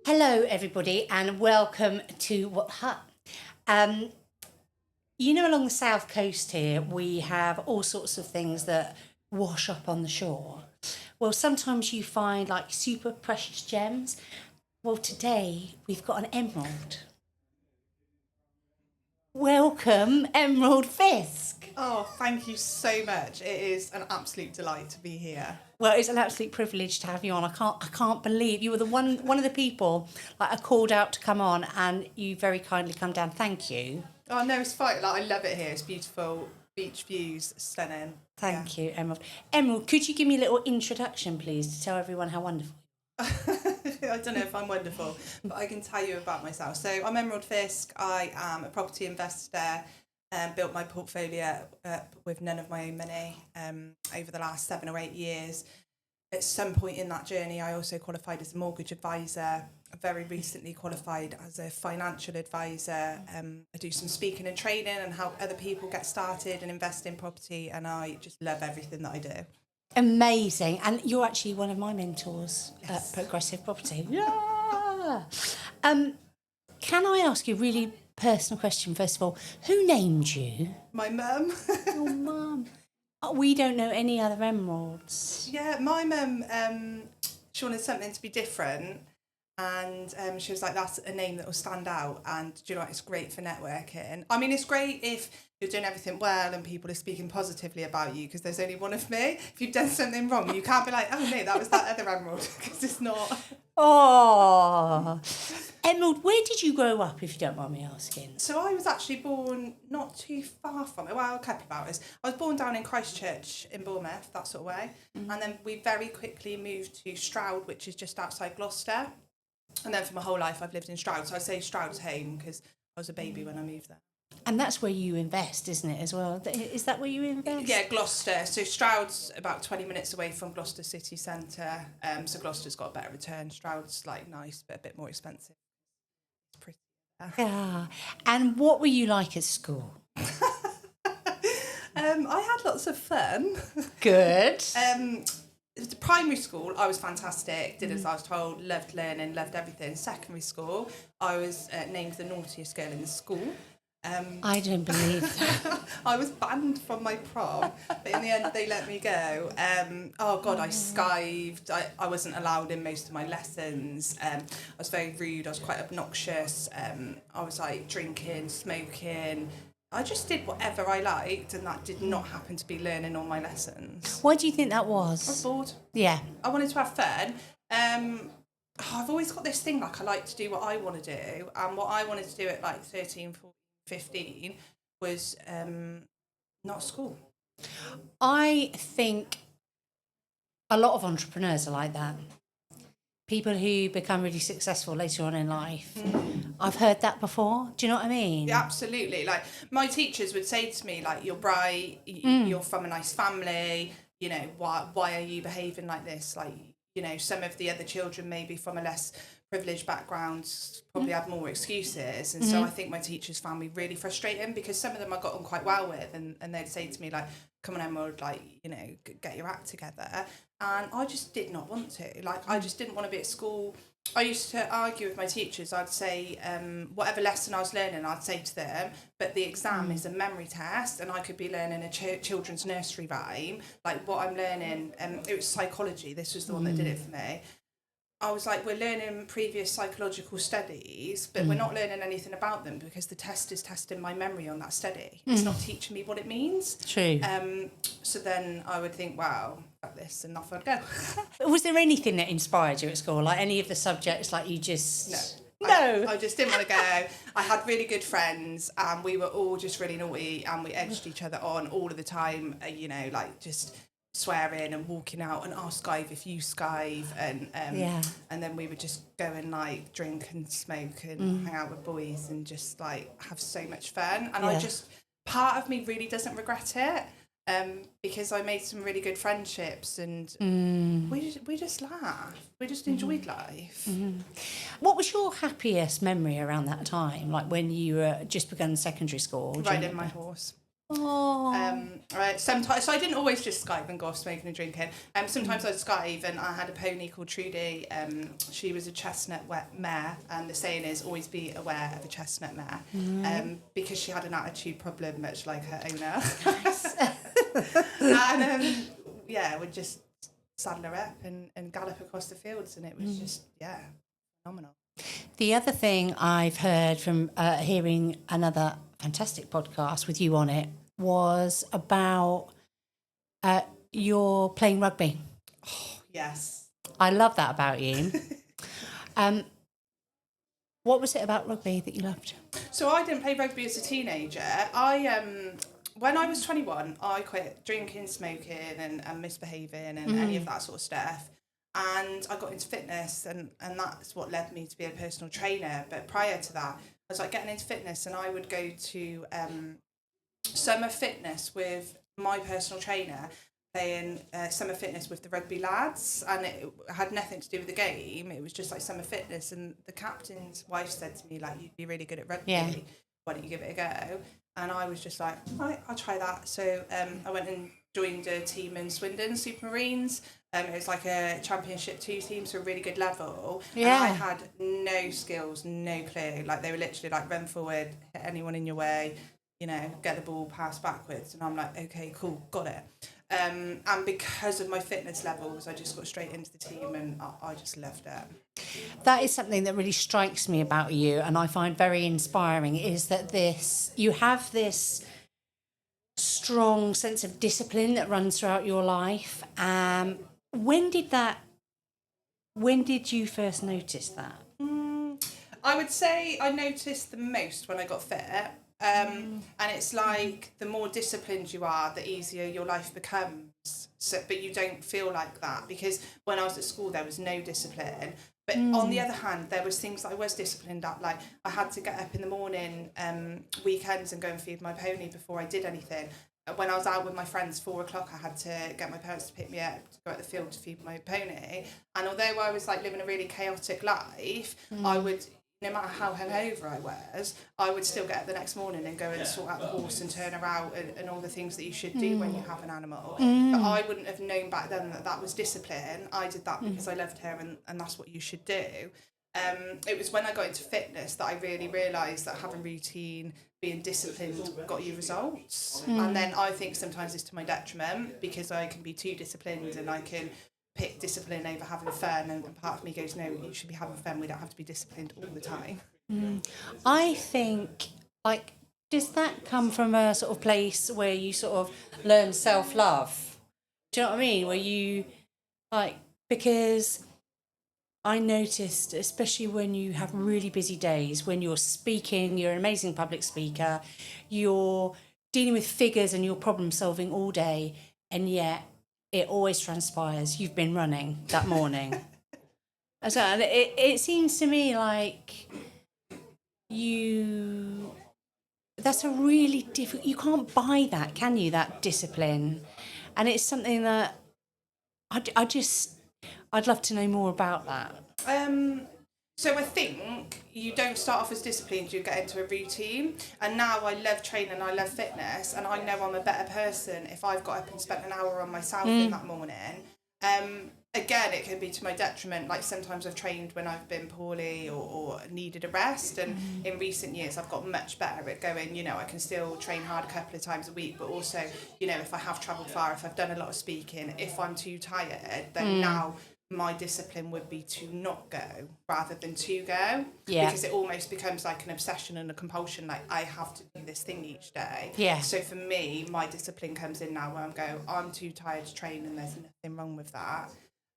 Hello, everybody, and welcome to What the Hut. Along the south coast here, we have all sorts of things that wash up on the shore. Well, sometimes you find like super precious gems. Well, today we've got an emerald. Welcome, Emerald Fisk. Oh, thank you so much. It is an absolute delight to be here. Well, it's an absolute privilege to have you on. I can't believe you were the one of the people like I called out to come on, and you very kindly come down. Thank you. Oh no, it's fine. Like, I love it here. It's beautiful. Beach views, stunning. Thank you, Emerald. Emerald, could you give me a little introduction, please, to tell everyone how wonderful? I don't know if I'm wonderful, but I can tell you about myself. So I'm Emerald Fisk. I am a property investor and built my portfolio with none of my own money over the last 7 or 8 years. At some point in that journey, I also qualified as a mortgage advisor. I very recently qualified as a financial advisor. I do some speaking and training and help other people get started and invest in property, and I just love everything that I do. Amazing. And you're actually one of my mentors at Progressive Property. Yeah. Can I ask you a really personal question, first of all? Who named you? My mum. Your mum. We don't know any other emeralds. Yeah, my mum, she wanted something to be different. And she was like, that's a name that will stand out. And do you know what? It's great for networking. I mean, it's great if you're doing everything well and people are speaking positively about you, because there's only one of me. If you've done something wrong, you can't be like, oh no, that was that other emerald, because it's not. Oh, Emerald, where did you grow up, if you don't mind me asking? So I was actually born not too far from it. Well, a couple of hours. I was born down in Christchurch in Bournemouth, that sort of way. Mm-hmm. And then we very quickly moved to Stroud, which is just outside Gloucester. And then for my whole life, I've lived in Stroud. So I say Stroud's home because I was a baby when I moved there. And that's where you invest, isn't it, as well? Is that where you invest? Yeah, Gloucester. So Stroud's about 20 minutes away from Gloucester city centre. So Gloucester's got a better return. Stroud's like nice, but a bit more expensive. It's pretty. Yeah. And what were you like at school? I had lots of fun. Good. Primary school, I was fantastic, did as I was told, loved learning, loved everything. Secondary school, I was named the naughtiest girl in the school. I don't believe that. I was banned from my prom, but in the end they let me go. I skived. I wasn't allowed in most of my lessons. I was very rude. I was quite obnoxious. I was like drinking, smoking. I just did whatever I liked, and that did not happen to be learning all my lessons. Why do you think that was? I was bored. Yeah. I wanted to have fun. I've always got this thing, like I like to do what I want to do, and what I wanted to do at like 13, 14, 15 was not school. I think a lot of entrepreneurs are like that. People who become really successful later on in life. I've heard that before. Do you know what I mean? Yeah, absolutely. Like my teachers would say to me, like, you're bright, you're from a nice family, you know, why are you behaving like this? Like, you know, some of the other children maybe from a less privileged background probably had more excuses. And so I think my teachers found me really frustrating, because some of them I got on quite well with, and they'd say to me like, come on Emerald, like, you know, get your act together. And I just did not want to. Like, I just didn't want to be at school. I used to argue with my teachers. I'd say whatever lesson I was learning, I'd say to them, but the exam is a memory test, and I could be learning a children's nursery rhyme. Like, what I'm learning, it was psychology. This was the one that did it for me. I was like, we're learning previous psychological studies, but we're not learning anything about them, because the test is testing my memory on that study. It's not teaching me what it means. True. So then I would think, wow, fuck this, and off I'd go. Was there anything that inspired you at school? Like any of the subjects, like you just... No. I just didn't want to go. I had really good friends, and we were all just really naughty, and we edged each other on all of the time, you know, like just swearing and walking out and I'll skive if you skive, and then we would just go and like drink and smoke and hang out with boys and just like have so much fun. And I just, part of me really doesn't regret it, because I made some really good friendships, and we just laughed. We just enjoyed life. What was your happiest memory around that time, like when you were just begun secondary school? Riding my horse. Oh. Sometimes, so I didn't always just skive and go off smoking and drinking. Sometimes I'd skive, and I had a pony called Trudy. She was a chestnut mare, and the saying is always be aware of a chestnut mare, because she had an attitude problem, much like her owner. And would just saddle her up and gallop across the fields, and it was just phenomenal. The other thing I've heard from hearing another fantastic podcast with you on it was about your playing rugby. Oh, yes. I love that about you. What was it about rugby that you loved? So I didn't play rugby as a teenager. When I was 21, I quit drinking, smoking and misbehaving and any of that sort of stuff. And I got into fitness, and that's what led me to be a personal trainer. But prior to that, I was like getting into fitness, and I would go to summer fitness with my personal trainer, playing summer fitness with the rugby lads, and it had nothing to do with the game. It was just like summer fitness, and the captain's wife said to me, like, you'd be really good at rugby. Yeah. Why don't you give it a go? And I was just like, right, I'll try that. So I went and joined a team in Swindon, Supermarines. It was like a Championship 2 team, so a really good level. Yeah. And I had no skills, no clue. Like, they were literally like, run forward, hit anyone in your way, you know, get the ball, pass backwards. And I'm like, okay, cool, got it. And because of my fitness levels, I just got straight into the team, and I just loved it. That is something that really strikes me about you, and I find very inspiring, is that you have this strong sense of discipline that runs throughout your life. When did you first notice that? I would say I noticed the most when I got fit. And it's like, the more disciplined you are, the easier your life becomes. So, but you don't feel like that, because when I was at school, there was no discipline. But on the other hand, there was things that I was disciplined at. Like, I had to get up in the morning, weekends, and go and feed my pony before I did anything. When I was out with my friends, 4 o'clock, I had to get my parents to pick me up to go out the field to feed my pony. And although I was like living a really chaotic life, I would, no matter how hungover I would still get up the next morning and go and sort out the horse and turn her out, and all the things that you should do when you have an animal. But I wouldn't have known back then that was discipline. I did that because I loved her, and that's what you should do. It was when I got into fitness that I really realised that having routine, being disciplined, got you results. And then I think sometimes it's to my detriment, because I can be too disciplined, and I can pick discipline over having fun, and part of me goes, no, you should be having fun, we don't have to be disciplined all the time. I think, like, does that come from a sort of place where you sort of learn self-love? Do you know what I mean? Where you, like, because I noticed, especially when you have really busy days, when you're speaking, you're an amazing public speaker, you're dealing with figures and you're problem solving all day, and yet it always transpires you've been running that morning. So it seems to me like that's a really difficult, you can't buy that, can you, that discipline? And it's something that I'd love to know more about that. So I think you don't start off as disciplined, you get into a routine. And now I love training, I love fitness, and I know I'm a better person if I've got up and spent an hour on myself in that morning. Again, it can be to my detriment. Like, sometimes I've trained when I've been poorly or needed a rest. And in recent years, I've got much better at going, you know, I can still train hard a couple of times a week. But also, you know, if I have travelled far, if I've done a lot of speaking, if I'm too tired, then now my discipline would be to not go rather than to go. Yeah. Because it almost becomes like an obsession and a compulsion. Like, I have to do this thing each day. Yeah. So for me, my discipline comes in now where I'm too tired to train, and there's nothing wrong with that.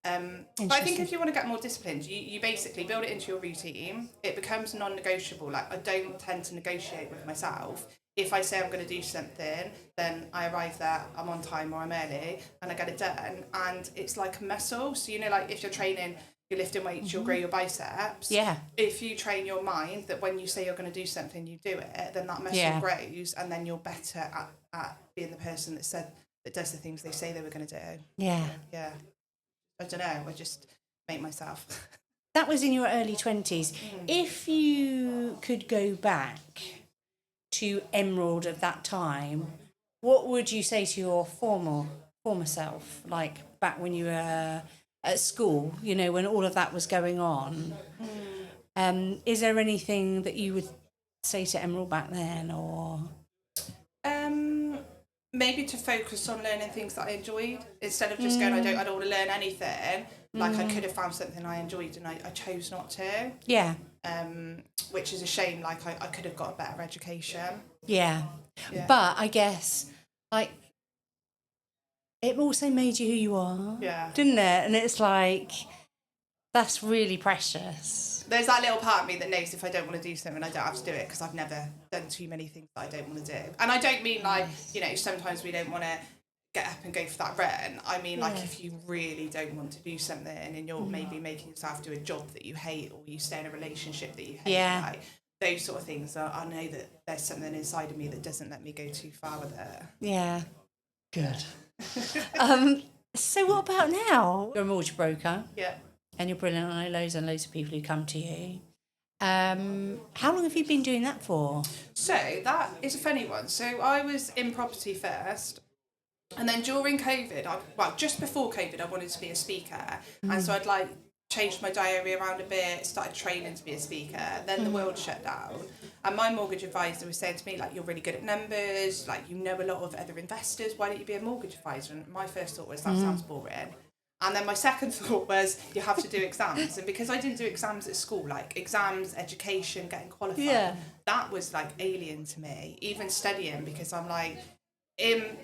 But I think if you want to get more disciplined, you basically build it into your routine. It becomes non-negotiable. Like, I don't tend to negotiate with myself. If I say I'm going to do something, then I arrive there, I'm on time or I'm early, and I get it done. And it's like a muscle. So, you know, like, if you're training, you're lifting weights, you'll grow your biceps. Yeah. If you train your mind that when you say you're going to do something, you do it, then that muscle grows, and then you're better at being the person that does the things they say they were going to do. Yeah. Yeah. I don't know, I just make myself. That was in your early 20s. If you could go back to Emerald of that time, what would you say to your former self, like back when you were at school, you know, when all of that was going on? Is there anything that you would say to Emerald back then, or? Um, Maybe to focus on learning things that I enjoyed instead of just going, I don't want to learn anything. Like I could have found something I enjoyed and I chose not to. Yeah. Which is a shame. Like I could have got a better education. Yeah. Yeah. But I guess, like, it also made you who you are, Yeah. didn't it? And it's like, that's really precious. There's that little part of me that knows if I don't want to do something, I don't have to do it because I've never done too many things that I don't want to do. And I don't mean like, you know, sometimes we don't want to get up and go for that run. I mean, like if you really don't want to do something and you're maybe making yourself do a job that you hate or you stay in a relationship that you hate, like those sort of things, I know that there's something inside of me that doesn't let me go too far with it. Yeah. Good. So what about now? You're a mortgage broker. Yeah. And you're brilliant. I know loads and loads of people who come to you. How long have you been doing that for? So that is a funny one. So I was in property first, and then during COVID, just before COVID, I wanted to be a speaker, and so I'd like changed my diary around a bit, started training to be a speaker. Then the world shut down, and my mortgage advisor was saying to me like, "You're really good at numbers, like you know a lot of other investors. Why don't you be a mortgage advisor?" And my first thought was that sounds boring. And then my second thought was, you have to do exams. And because I didn't do exams at school, like exams, education, getting qualified, that was like alien to me, even studying, because I'm like,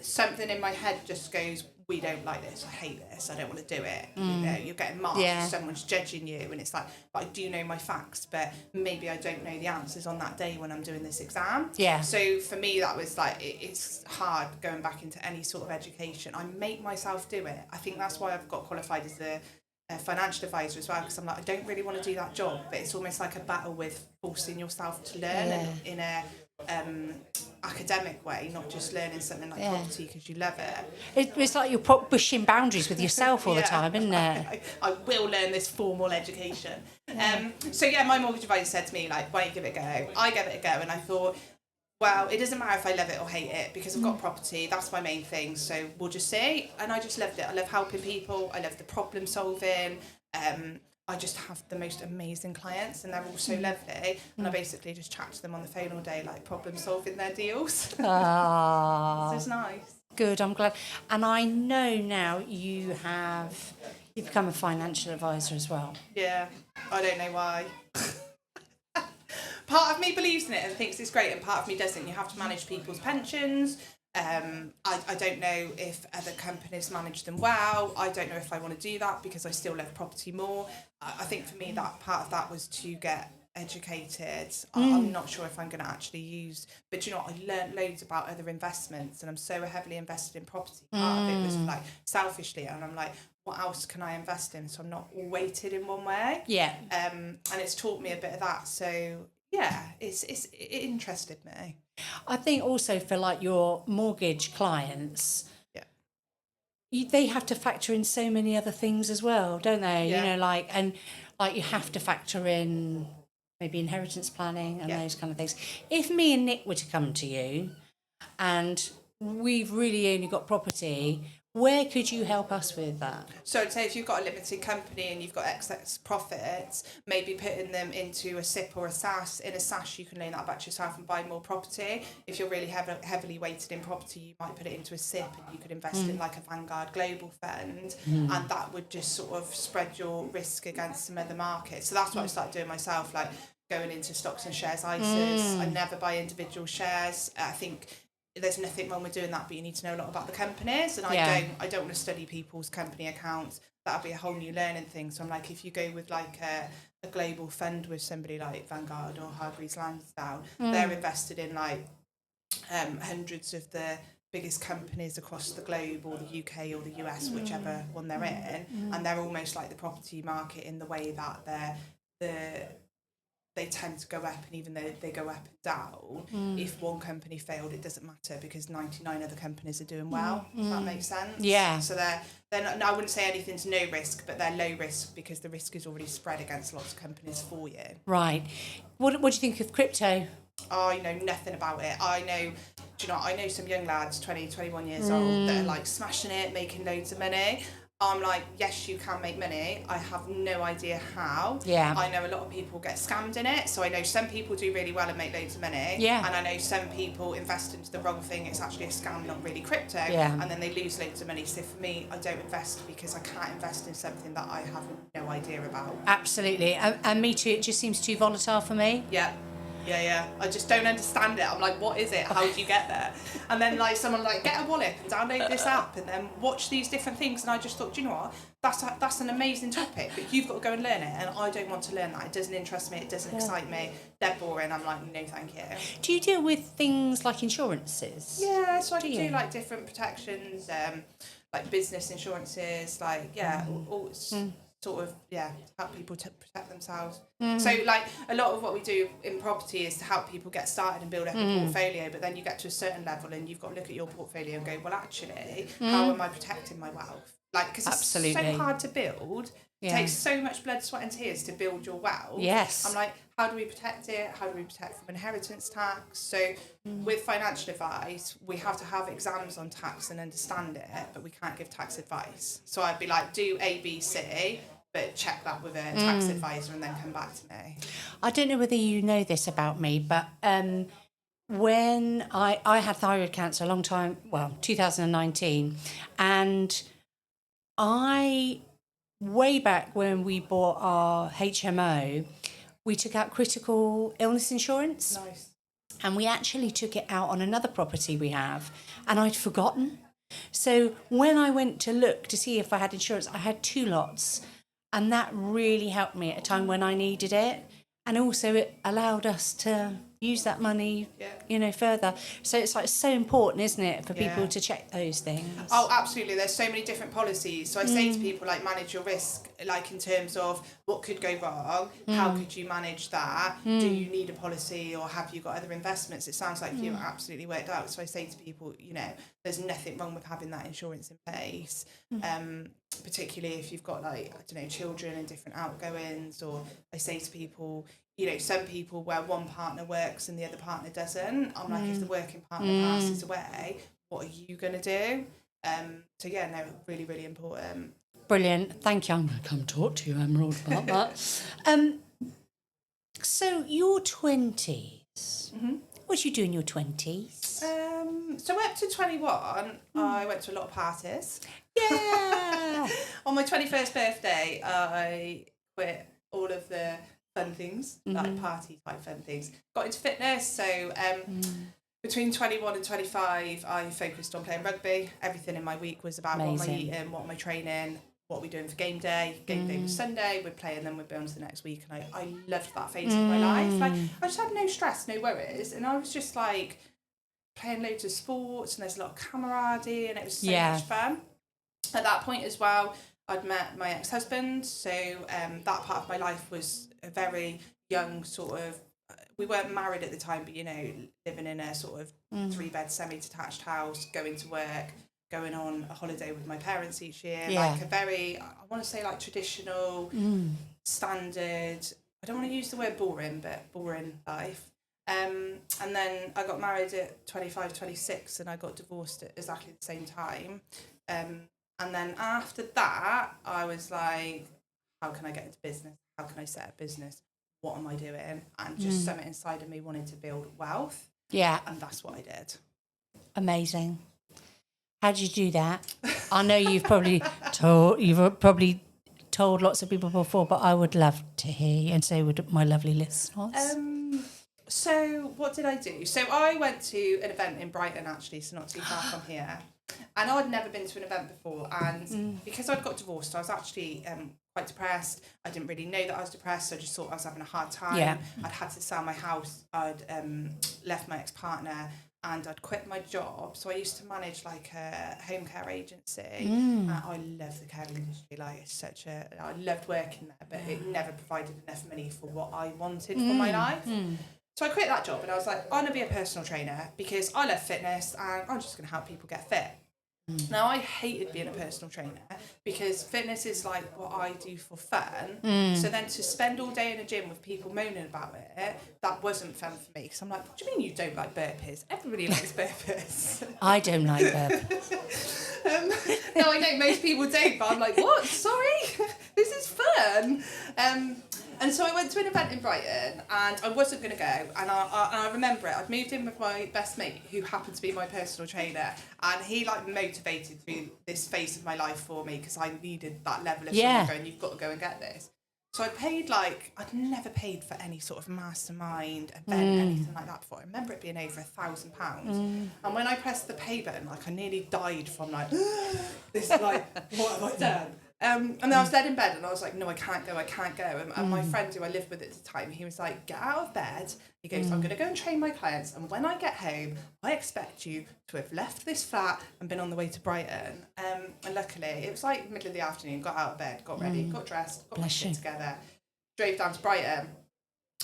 something in my head just goes, we don't like this, I hate this, I don't want to do it. You know, you're getting marked, someone's judging you, and it's like, but I do know my facts, but maybe I don't know the answers on that day when I'm doing this exam. Yeah. So for me, that was like, it's hard going back into any sort of education. I make myself do it. I think that's why I've got qualified as a financial advisor as well, because I'm like, I don't really want to do that job, but it's almost like a battle with forcing yourself to learn in a academic way, not just learning something like property because you love it. It's like you're pushing boundaries with yourself all the time, isn't it? I will learn this formal education. So my mortgage advisor said to me like, why don't you give it a go? I gave it a go, and I thought, well, it doesn't matter if I love it or hate it because I've got property. That's my main thing. So we'll just see. And I just loved it. I love helping people. I love the problem solving. I just have the most amazing clients, and they're all so lovely. And I basically just chat to them on the phone all day, like problem solving their deals. Ah, So it's nice. Good. I'm glad. And I know now you've become a financial advisor as well. Yeah, I don't know why. Part of me believes in it and thinks it's great, and part of me doesn't. You have to manage people's pensions. I don't know if other companies manage them well. I don't know if I want to do that because I still love property more. I think for me that part of that was to get educated. I'm not sure if I'm going to actually use, but you know what, I learned loads about other investments, and I'm so heavily invested in property. Part of it was like selfishly, and I'm like, what else can I invest in so I'm not all weighted in one way? Yeah. And it's taught me a bit of that. So yeah, it interested me. I think also for like your mortgage clients, they have to factor in so many other things as well, don't they? Yeah. You know, like you have to factor in maybe inheritance planning and those kind of things. If me and Nick were to come to you and we've really only got property, where could you help us with that? So I'd say if you've got a limited company and you've got excess profits, maybe putting them into a SIP or a SAS. In a SAS, you can loan that back to yourself and buy more property. If you're really heavily weighted in property, you might put it into a SIP and you could invest in like a Vanguard Global Fund, and that would just sort of spread your risk against some other markets. So that's what I started doing myself, like going into stocks and shares ISAs. I never buy individual shares. I think there's nothing wrong with doing that, but you need to know a lot about the companies, and I don't want to study people's company accounts. That'll be a whole new learning thing. So I'm like, if you go with like a global fund with somebody like Vanguard or Hargreaves Lansdown, they're invested in like hundreds of the biggest companies across the globe, or the UK or the US, whichever one they're in, and they're almost like the property market in the way that they tend to go up, and even though they go up and down, if one company failed, it doesn't matter because 99 other companies are doing well. If that makes sense. Yeah. So they're not, I wouldn't say anything's no risk, but they're low risk because the risk is already spread against lots of companies for you. Right. What do you think of crypto? I know nothing about it. I know do you know, I know some young lads, 20, 21 years old, that are like smashing it, making loads of money. I'm like, yes, you can make money. I have no idea how. Yeah. I know a lot of people get scammed in it. So I know some people do really well and make loads of money. Yeah. And I know some people invest into the wrong thing. It's actually a scam, not really crypto. Yeah. And then they lose loads of money. So for me, I don't invest because I can't invest in something that I have no idea about. Absolutely. And me too. It just seems too volatile for me. Yeah. Yeah. I just don't understand it. I'm like, what is it? How do you get there? And then like someone like, get a wallet and download this app and then watch these different things. And I just thought, do you know what? That's an amazing topic, but you've got to go and learn it. And I don't want to learn that. It doesn't interest me. It doesn't excite me. They're boring. I'm like, no, thank you. Do you deal with things like insurances? Yeah, so I can do like different protections, like business insurances, like, all sort of, help people to protect themselves. So like a lot of what we do in property is to help people get started and build up a portfolio, but then you get to a certain level and you've got to look at your portfolio and go, well, actually, how am I protecting my wealth? Like, because it's so hard to build. It takes so much blood, sweat and tears to build your wealth. Yes. I'm like, how do we protect it? How do we protect from inheritance tax? So with financial advice, we have to have exams on tax and understand it, but we can't give tax advice. So I'd be like, do A, B, C, but check that with a tax advisor and then come back to me. I don't know whether you know this about me, but when I had thyroid cancer a long time, 2019, and way back when we bought our HMO, we took out critical illness insurance. Nice. And we actually took it out on another property we have, and I'd forgotten. So when I went to look to see if I had insurance, I had 2 lots, and that really helped me at a time when I needed it. And also it allowed us to use that money, further. So it's like so important, isn't it, for people to check those things? Oh, absolutely. There's so many different policies. So I say to people, like, manage your risk, like in terms of what could go wrong, how could you manage that? Do you need a policy or have you got other investments? It sounds like you're absolutely worked out. So I say to people, there's nothing wrong with having that insurance in place. Particularly if you've got, like, I don't know, children and different outgoings, or I say to people, some people where one partner works and the other partner doesn't. I'm like, if the working partner passes away, what are you going to do? Really, really important. Brilliant. Thank you. I'm going to come talk to you, Emerald, about that. So your 20s. What did you do in your 20s? So up to 21, I went to a lot of parties. Yeah. On my 21st birthday, I quit all of the fun things, like party type fun things. Got into fitness, so between 21 and 25, I focused on playing rugby. Everything in my week was about what am I eating, what am I training, what are we doing for game day. Game day was Sunday, we'd play and then we'd be on to the next week. And I loved that phase of my life. Like, I just had no stress, no worries. And I was just like playing loads of sports and there's a lot of camaraderie and it was so much fun. At that point as well, I'd met my ex-husband, so that part of my life was a very young sort of, we weren't married at the time, but, living in a sort of 3-bed semi-detached house, going to work, going on a holiday with my parents each year, like a very, I want to say like traditional, standard, I don't want to use the word boring, but boring life. And then I got married at 25, 26, and I got divorced at exactly the same time. And then after that, I was like, how can I get into business? How can I set up business? What am I doing? And just something inside of me wanted to build wealth. Yeah. And that's what I did. Amazing. How did you do that? I know you've probably told lots of people before, but I would love to hear you, and so would my lovely listeners. So what did I do? So I went to an event in Brighton, actually, so not too far from here. And I'd never been to an event before. And because I'd got divorced, I was actually quite depressed. I didn't really know that I was depressed. So I just thought I was having a hard time. Yeah. I'd had to sell my house. I'd left my ex-partner and I'd quit my job. So I used to manage like a home care agency. I love the care industry. Like, it's I loved working there, but it never provided enough money for what I wanted for my life. So I quit that job and I was like, I'm going to be a personal trainer because I love fitness and I'm just going to help people get fit. Now, I hated being a personal trainer because fitness is like what I do for fun. So then to spend all day in a gym with people moaning about it, that wasn't fun for me. Because I'm like, what do you mean you don't like burpees? Everybody likes burpees. I don't like them. No, I know most people don't, but I'm like, what? Sorry? This is fun. And so I went to an event in Brighton and I wasn't going to go. And I remember it. I'd moved in with my best mate who happened to be my personal trainer. And he like motivated through this phase of my life for me because I needed that level of someone going, you've got to go and get this. So I paid I'd never paid for any sort of mastermind event, anything like that before. I remember it being over £1,000. And when I pressed the pay button, I nearly died from this, what have I done? And then I was dead in bed and I was like, no, I can't go. And my friend who I lived with at the time, he was like, get out of bed. He goes, I'm going to go and train my clients. And when I get home, I expect you to have left this flat and been on the way to Brighton. And luckily, it was middle of the afternoon, got out of bed, got ready, got dressed, got my shit together, drove down to Brighton.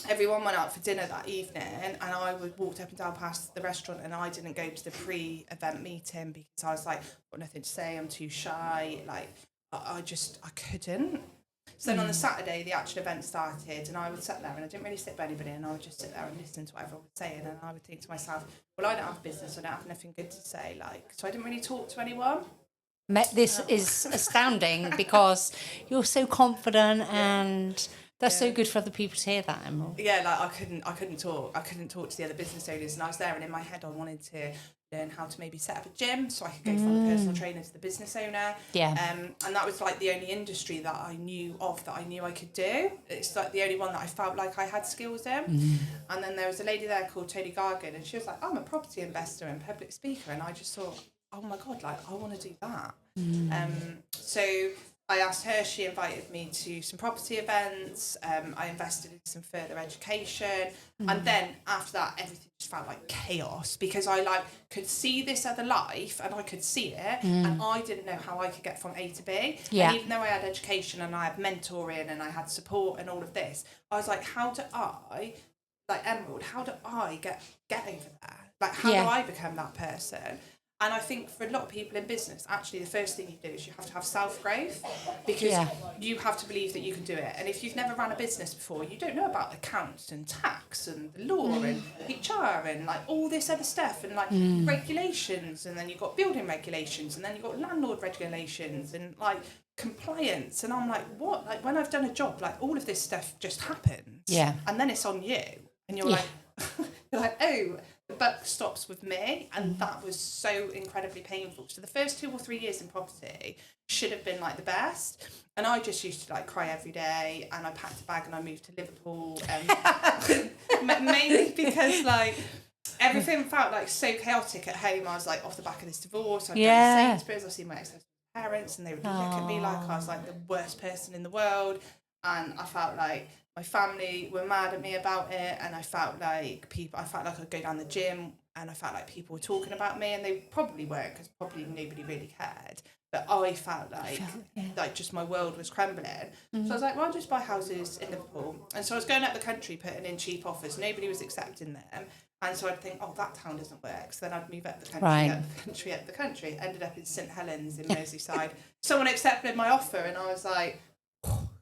Everyone went out for dinner that evening and I walked up and down past the restaurant and I didn't go to the pre-event meeting because I was like, I've got nothing to say, I'm too shy, I couldn't. So then on the Saturday, the actual event started and I would sit there and I didn't really sit by anybody and I would just sit there and listen to what everyone was saying and I would think to myself, well, I don't have a business, I don't have nothing good to say, so I didn't really talk to anyone. This is astounding because you're so confident and that's so good for other people to hear that, Emerald. Yeah, I couldn't talk to the other business owners and I was there and in my head I wanted to learn how to maybe set up a gym so I could go from the personal trainer to the business owner. Yeah. And that was the only industry that I knew of that I knew I could do. It's the only one that I felt like I had skills in. And then there was a lady there called Tony Gargan and she was like, I'm a property investor and public speaker. And I just thought, oh my God, I want to do that. So I asked her, she invited me to some property events, I invested in some further education, and then after that everything just felt like chaos because I could see this other life and I could see it and I didn't know how I could get from A to B. And even though I had education and I had mentoring and I had support and all of this, I was like, how do I, Emerald, how do I get over there? How do I become that person? And I think for a lot of people in business, actually, the first thing you do is you have to have self-growth because you have to believe that you can do it. And if you've never run a business before, you don't know about accounts and tax and the law and HR and all this other stuff and regulations. And then you've got building regulations and then you've got landlord regulations and compliance. And I'm like, what? When I've done a job, all of this stuff just happens. Yeah. And then it's on you. And you're you're oh, the buck stops with me, and that was so incredibly painful. So the first 2 or 3 years in property should have been the best, and I just used to cry every day, and I packed a bag and I moved to Liverpool, mainly because everything felt so chaotic at home. I was off the back of this divorce. I'd go to Sainsbury's, I'd see my ex parents, and they would look at me like I was the worst person in the world, and I felt my family were mad at me about it, and I felt like I'd go down the gym and I felt like people were talking about me, and they probably weren't because probably nobody really cared, but I felt like just my world was crumbling. So I was like, well, I'll just buy houses in Liverpool. And so I was going up the country putting in cheap offers, nobody was accepting them, and so I'd think, oh, that town doesn't work, so then I'd move up the country, up the country, ended up in St Helens in Merseyside. Someone accepted my offer and I was like,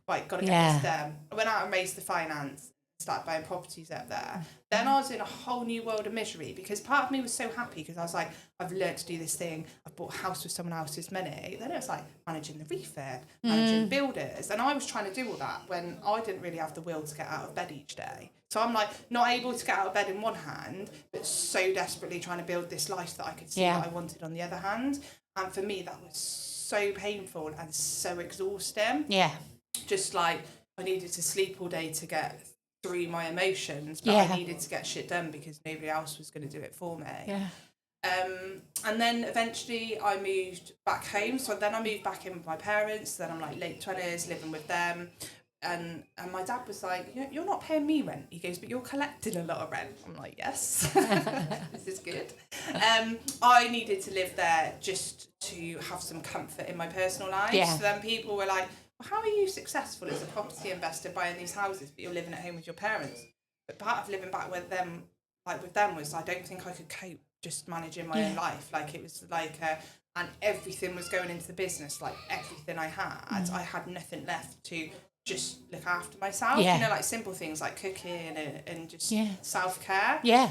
right, got to get this done. I went out and raised the finance, started buying properties up there. Then I was in a whole new world of misery because part of me was so happy because I was like, I've learned to do this thing. I've bought a house with someone else's money. Then it was managing the refurb, managing builders. And I was trying to do all that when I didn't really have the will to get out of bed each day. So I'm not able to get out of bed in one hand, but so desperately trying to build this life that I could see what I wanted on the other hand. And for me, that was so painful and so exhausting. Yeah. Just I needed to sleep all day to get through my emotions, but I needed to get shit done because nobody else was going to do it for me. Yeah. And then eventually I moved back home. So then I moved back in with my parents. Then I'm late 20s, living with them. And my dad was like, you're not paying me rent. He goes, but you're collecting a lot of rent. I'm like, yes, this is good. I needed to live there just to have some comfort in my personal life. Yeah. So then people were like, well, how are you successful as a property investor buying these houses, but you're living at home with your parents? But part of living back with them was I don't think I could cope just managing my own life. It was and everything was going into the business, like everything I had nothing left to just look after myself. Yeah. You know, like simple things like cooking and just self-care. Yeah.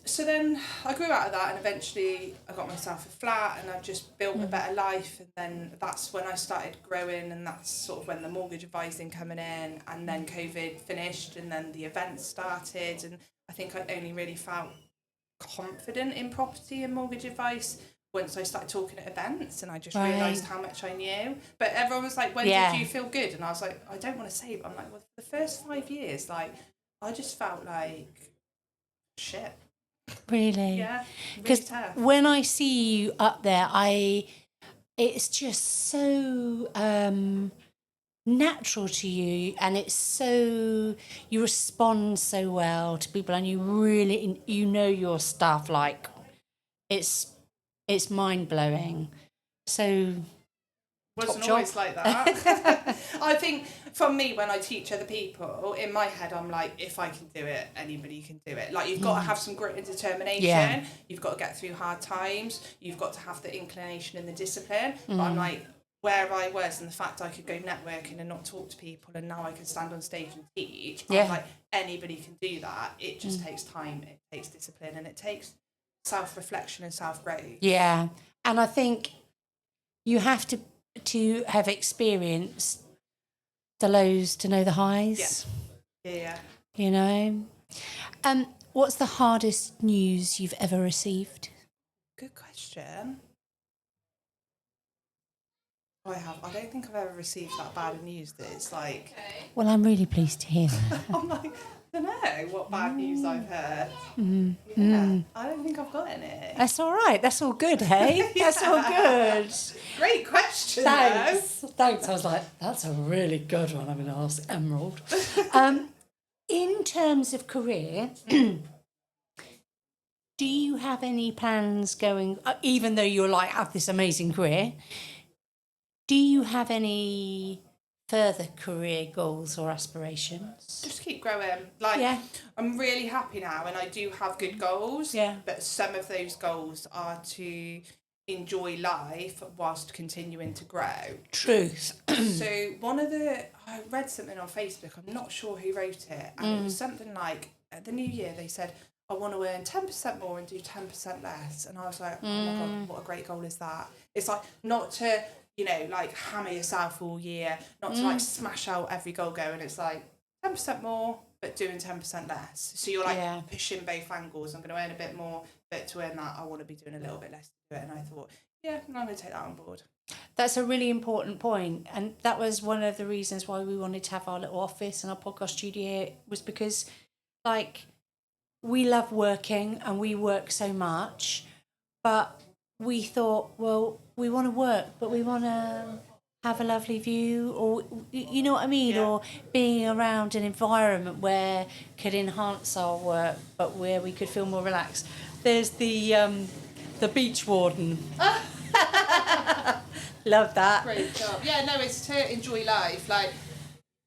So then I grew out of that, and eventually I got myself a flat, and I've just built a better life. And then that's when I started growing, and that's sort of when the mortgage advising coming in, and then COVID finished, and then the events started, and I think I only really felt confident in property and mortgage advice once I started talking at events, and I just realised how much I knew. But everyone was like, when did you feel good? And I was like, I don't want to say, but I'm like, well, for the first 5 years, like, I just felt like shit. Really? Yeah. Because when I see you up there, it's just so natural to you, and it's so, you respond so well to people, and you really, you know your stuff, like it's mind-blowing. So wasn't always like that. I think from me, when I teach other people, in my head I'm like, if I can do it, anybody can do it. Like, you've got to have some grit and determination, you've got to get through hard times, you've got to have the inclination and the discipline. But I'm like, where I was, and the fact I could go networking and not talk to people, and now I can stand on stage and teach, I'm like, anybody can do that. It just takes time, it takes discipline, and it takes self-reflection and self-growth. Yeah. And I think you have to have experienced the lows to know the highs. Yeah. You know? What's the hardest news you've ever received? Good question. I don't think I've ever received that bad news that it's like... Well, I'm really pleased to hear that. I'm like, I don't know what bad news I've heard. I don't think I've got any. That's all right. That's all good, hey? That's all good. Great question, Thanks. Thanks. I was like, that's a really good one. I'm going to ask Emerald. In terms of career, do you have any plans going, even though you're like, have this amazing career, do you have any further career goals or aspirations? Just keep growing. Like, I'm really happy now, and I do have good goals. Yeah. But some of those goals are to enjoy life whilst continuing to grow. Truth. So I read something on Facebook, I'm not sure who wrote it, and it was something like, at the new year they said, I want to earn 10% more and do 10% less. And I was like, oh my God, what a great goal is that? It's like, not to, you know, like hammer yourself all year, not to like smash out every goal going. It's like 10% more, but doing 10% less. So you're like pushing both angles. I'm going to earn a bit more, but to earn that, I want to be doing a little bit less to do it. And I thought, I'm going to take that on board. That's a really important point. And that was one of the reasons why we wanted to have our little office and our podcast studio, was because, like, we love working and we work so much, but we thought, well, we want to work, but we want to have a lovely view, or, you know what I mean? Or being around an environment where could enhance our work, but where we could feel more relaxed. There's the beach warden. Love that. Great job. Yeah, no, it's to enjoy life. Like,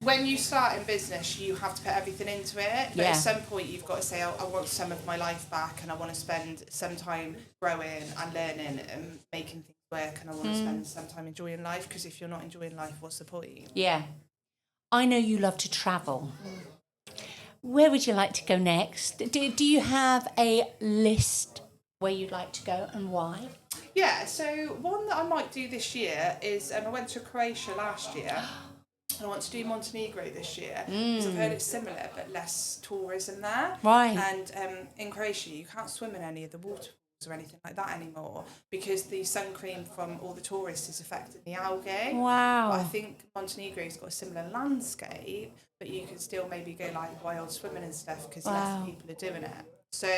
when you start in business, you have to put everything into it. But at some point, you've got to say, I want some of my life back, and I want to spend some time growing and learning and making things work, and I want to spend some time enjoying life, because if you're not enjoying life, what's the point? Yeah. I know you love to travel. Where would you like to go next? Do you have a list where you'd like to go, and why? Yeah, so one that I might do this year is, I went to Croatia last year. I want to do Montenegro this year, because I've heard it's similar but less tourism there. Right. And in Croatia, you can't swim in any of the waterfalls or anything like that anymore, because the sun cream from all the tourists is affecting the algae. Wow. But I think Montenegro's got a similar landscape, but you can still maybe go like wild swimming and stuff, because less people are doing it. So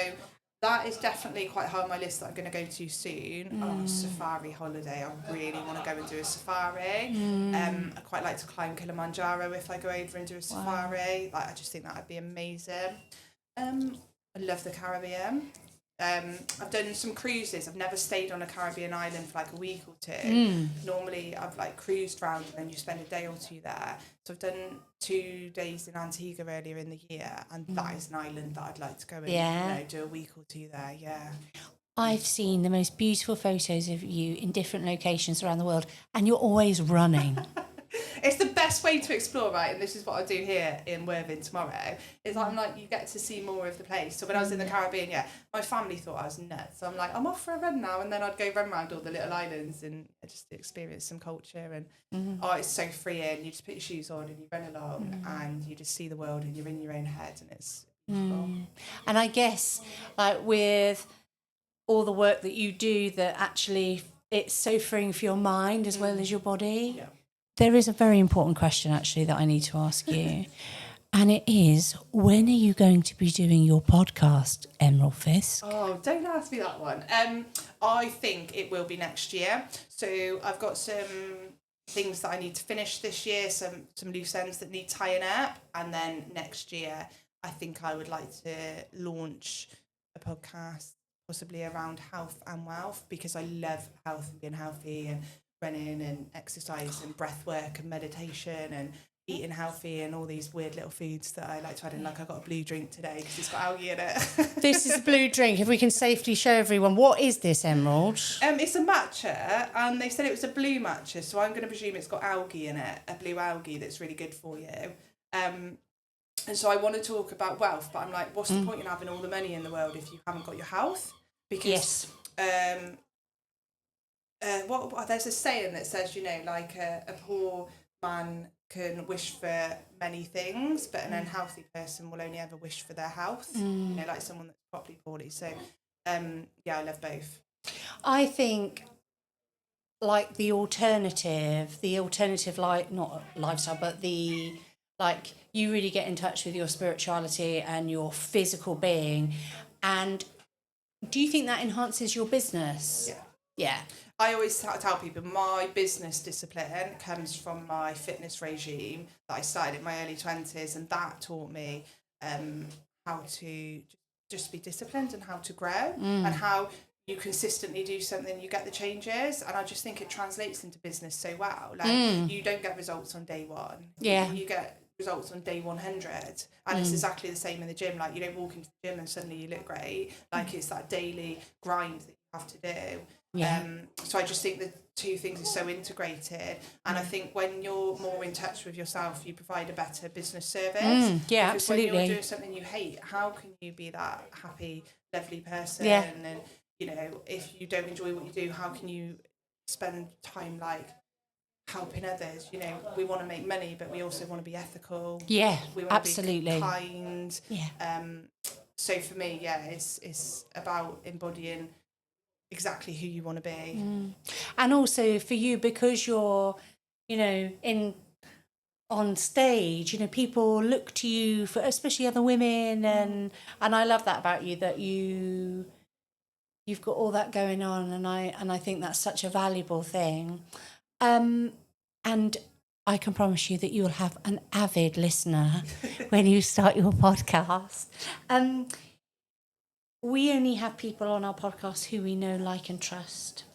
that is definitely quite high on my list that I'm going to go to soon. Oh, safari holiday. I really want to go and do a safari. I quite like to climb Kilimanjaro if I go over and do a safari. Like, I just think that would be amazing. I love the Caribbean. I've done some cruises. I've never stayed on a Caribbean island for like a week or two. Normally I've like cruised around and then you spend a day or two there. So I've done 2 days in Antigua earlier in the year, and that is an island that I'd like to go and do a week or two there. I've seen the most beautiful photos of you in different locations around the world, and you're always running. It's the best way to explore, right? And this is what I do here in Worthing tomorrow. Is I'm like, you get to see more of the place. So when I was in the Caribbean, my family thought I was nuts. So I'm like, I'm off for a run now, and then I'd go run around all the little islands and just experience some culture. And it's so freeing. You just put your shoes on and you run along, and you just see the world, and you're in your own head, and it's beautiful. And I guess, like, with all the work that you do, that actually it's so freeing for your mind as well as your body. Yeah. There is a very important question, actually, that I need to ask you. And it is, when are you going to be doing your podcast, Emerald Fisk? Oh, don't ask me that one. I think it will be next year. So I've got some things that I need to finish this year, some loose ends that need tying up. And then next year, I think I would like to launch a podcast, possibly around health and wealth, because I love health and being healthy, and running and exercise and breath work and meditation and eating healthy and all these weird little foods that I like to add in. Like, I got a blue drink today because it's got algae in it. This is a blue drink. If we can safely show everyone, what is this, Emerald? It's a matcha, and they said it was a blue matcha, so I'm going to presume it's got algae in it, a blue algae that's really good for you. And so I want to talk about wealth, but I'm like, what's the point in having all the money in the world if you haven't got your health? Because there's a saying that says, like a poor man can wish for many things, but an unhealthy person will only ever wish for their health. Like someone that's properly poorly. So I love both. I think, like, the alternative not lifestyle, but you really get in touch with your spirituality and your physical being. And do you think that enhances your business? Yeah. I always tell people my business discipline comes from my fitness regime that I started in my early 20s, and that taught me how to just be disciplined and how to grow and how you consistently do something, you get the changes. And I just think it translates into business so well. Like, you don't get results on day one. Yeah. You get results on day 100, and it's exactly the same in the gym. Like, you don't walk into the gym and suddenly you look great. Like, it's that daily grind that you have to do. So I just think the two things are so integrated, and I think when you're more in touch with yourself, you provide a better business service. Yeah, because absolutely. when you're doing something you hate, how can you be that happy, lovely person? Yeah. And if you don't enjoy what you do, how can you spend time like helping others? We want to make money, but we also want to be ethical. Yeah, we want absolutely. to be kind. Yeah. So for me, it's about embodying exactly who you want to be. And also for you, because you're on stage, people look to you for, especially other women, and I love that about you, that you've got all that going on, and I think that's such a valuable thing. And I can promise you that you will have an avid listener when you start your podcast. We only have people on our podcast who we know, like, and trust.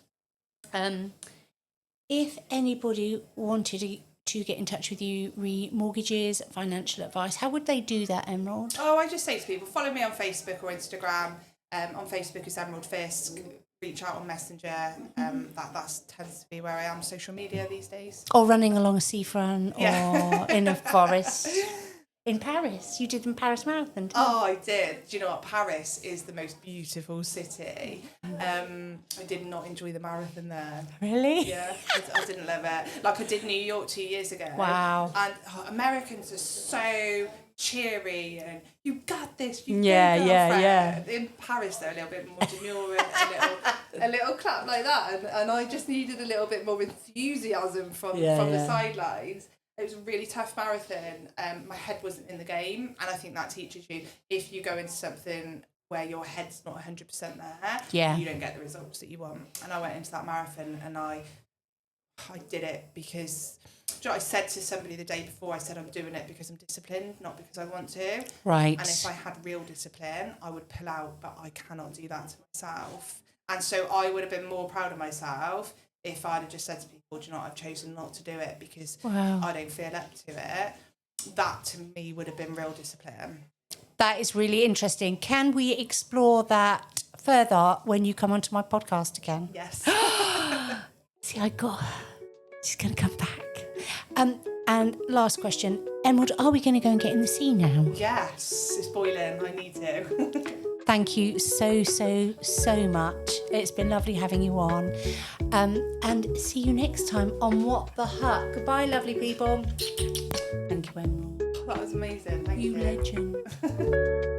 If anybody wanted to get in touch with you, remortgages, financial advice, how would they do that, Emerald? Oh, I just say to people, follow me on Facebook or Instagram. On Facebook it's Emerald Fisk. Reach out on Messenger. That tends to be where I am, social media these days. Or running along a seafront, or in a forest. In Paris, you did the Paris Marathon, didn't you? Oh, I did. Do you know what? Paris is the most beautiful city. I did not enjoy the marathon there. Really? Yeah, I didn't love it. Like, I did New York 2 years ago. Wow. And Americans are so cheery and you got this. You Yeah, go, yeah, girlfriend. In Paris, they're a little bit more demure and a little clap like that. And I just needed a little bit more enthusiasm from the sidelines. It was a really tough marathon. My head wasn't in the game, and I think that teaches you, if you go into something where your head's not 100% there, you don't get the results that you want. And I went into that marathon and I did it because, I said to somebody the day before, I said, I'm doing it because I'm disciplined, not because I want to. Right. And if I had real discipline, I would pull out, but I cannot do that to myself. And so I would have been more proud of myself if I'd have just said to people, do you know what, I've chosen not to do it because I don't feel up to it. That to me would have been real discipline. That is really interesting. Can we explore that further when you come onto my podcast again. Yes. See, she's going to come back. And last question, Emerald, are we going to go and get in the sea now? Yes, it's boiling. I need to. Thank you so, so, so much. It's been lovely having you on. And see you next time on What the Huck. Goodbye, lovely people. Thank you, Emerald. That was amazing. Thank you. You legend.